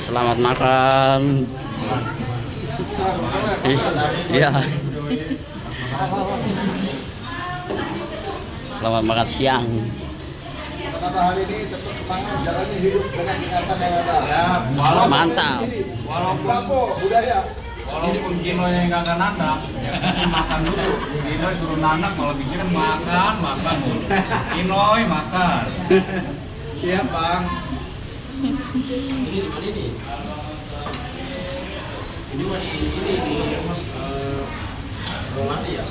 Selamat makan. Iya. Selamat makan siang. Kata hari ini tetap semangat jalani hidup dengan ingatan yang ada. Mantap. Walaupun budaya. Walaupun Kino yang nggak nanak, ya makan dulu. Kino suruh nanak malah pikiran makan dulu. Kino makan. Siap bang. Ini di mana ini? Ini mah di Romani ya?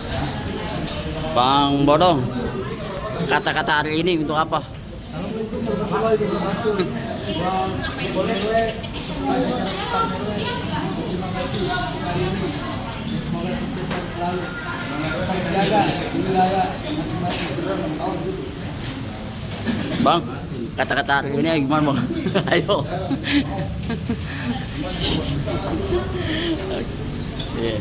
Bang Bodong, kata-kata hari ini untuk apa? Bang, kata-kata hari ini gimana bang? Ayo. Iya.